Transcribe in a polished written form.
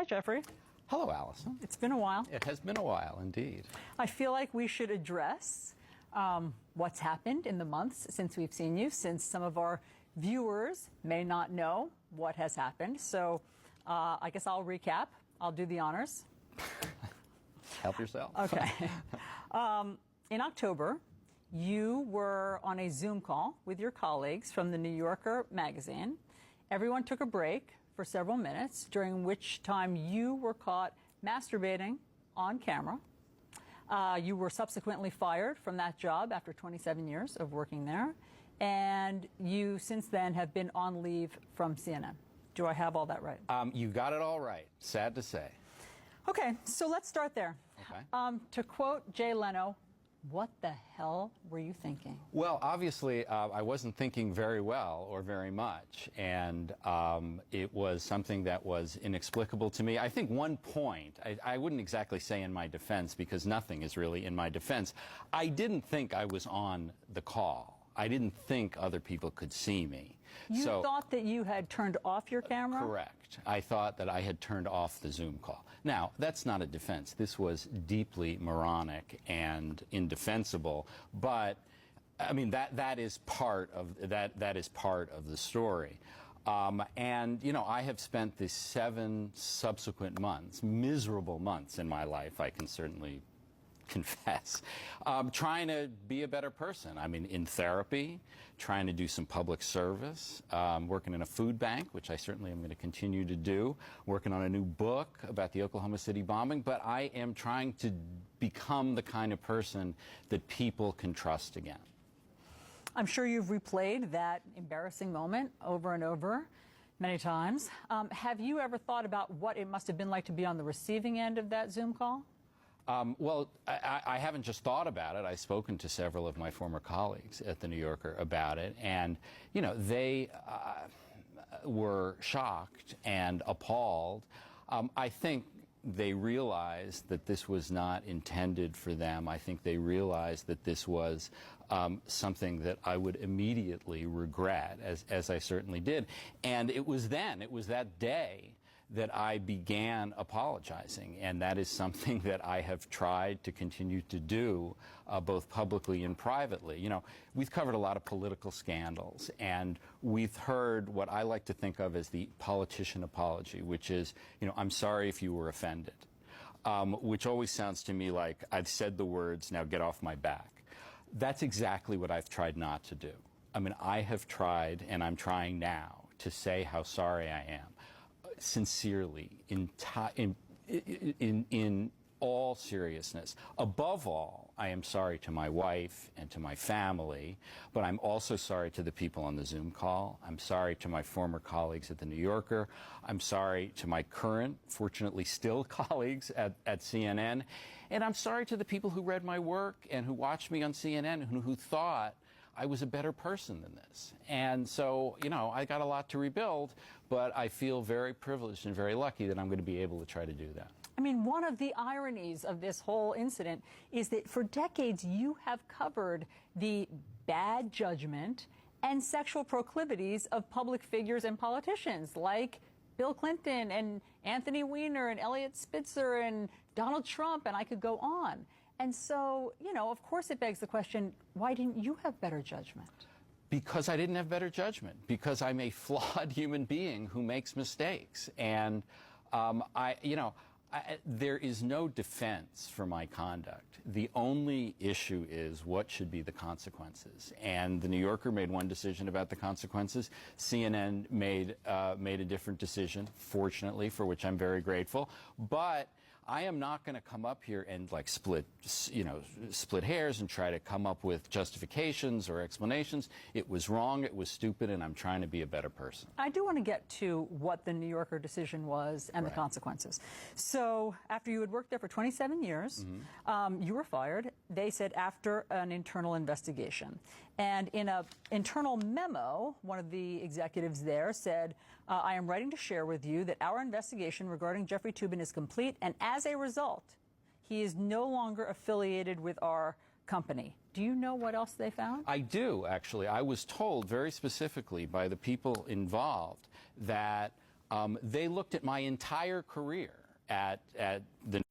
Hi, Jeffrey. Hello, Allison. It's been a while. It has been a while, indeed. I feel like we should address what's happened in the months since we've seen you, since some of our viewers may not know what has happened. So I guess I'll recap. I'll do the honors. Help yourself. Okay. In October, you were on a Zoom call with your colleagues from the New Yorker magazine. Everyone took a break for several minutes, during which time you were caught masturbating on camera. You were subsequently fired from that job after 27 years of working there. And you, since then, have been on leave from CNN. Do I have all that right? You got it all right, sad to say. Okay, so let's start there. Okay. To quote Jay Leno, what the hell were you thinking? Well, obviously, I wasn't thinking very well or very much, and it was something that was inexplicable to me. I think one point, I wouldn't exactly say in my defense, because nothing is really in my defense. I didn't think I was on the call. I didn't think other people could see me. You thought that you had turned off your camera? Correct. I thought that I had turned off the Zoom call. Now, that's not a defense. This was deeply moronic and indefensible, but I mean that is part of that is part of the story. And you know, I have spent the 7 subsequent months, miserable months in my life, I can certainly confess, trying to be a better person. I mean, in therapy, trying to do some public service, working in a food bank, which I certainly am going to continue to do, working on a new book about the Oklahoma City bombing, but I am trying to become the kind of person that people can trust again. I'm sure you've replayed that embarrassing moment over and over many times. Have you ever thought about what it must have been like to be on the receiving end of that Zoom call? Well, I haven't just thought about it. I've spoken to several of my former colleagues at The New Yorker about it, and, you know, they were shocked and appalled. I think they realized that this was not intended for them. I think they realized that this was something that I would immediately regret, as I certainly did. And it was that day, that I began apologizing, and that is something that I have tried to continue to do, both publicly and privately. You know, we've covered a lot of political scandals, and we've heard what I like to think of as the politician apology, which is, you know, I'm sorry if you were offended, which always sounds to me like I've said the words, now get off my back. That's exactly what I've tried not to do. I mean, I have tried, and I'm trying now, to say how sorry I am. Sincerely, in all seriousness. Above all, I am sorry to my wife and to my family, but I'm also sorry to the people on the Zoom call. I'm sorry to my former colleagues at The New Yorker. I'm sorry to my current, fortunately still colleagues at CNN. And I'm sorry to the people who read my work and who watched me on CNN and who thought I was a better person than this. And so, you know, I got a lot to rebuild, but I feel very privileged and very lucky that I'm going to be able to try to do that. I mean, one of the ironies of this whole incident is that for decades you have covered the bad judgment and sexual proclivities of public figures and politicians like Bill Clinton and Anthony Weiner and Eliot Spitzer and Donald Trump, and I could go on. And so, you know, of course it begs the question, why didn't you have better judgment? Because I didn't have better judgment. Because I'm a flawed human being who makes mistakes. And there is no defense for my conduct. The only issue is what should be the consequences. And The New Yorker made one decision about the consequences. CNN made a different decision, fortunately, for which I'm very grateful. But I am not going to come up here and like split hairs and try to come up with justifications or explanations. It was wrong, it was stupid, and I'm trying to be a better person. I do want to get to what the New Yorker decision was and the consequences. So after you had worked there for 27 years, you were fired, they said, after an internal investigation. And in an internal memo, one of the executives there said, I am writing to share with you that our investigation regarding Jeffrey Toobin is complete, and as a result, he is no longer affiliated with our company. Do you know what else they found? I do, actually. I was told very specifically by the people involved that They looked at my entire career at the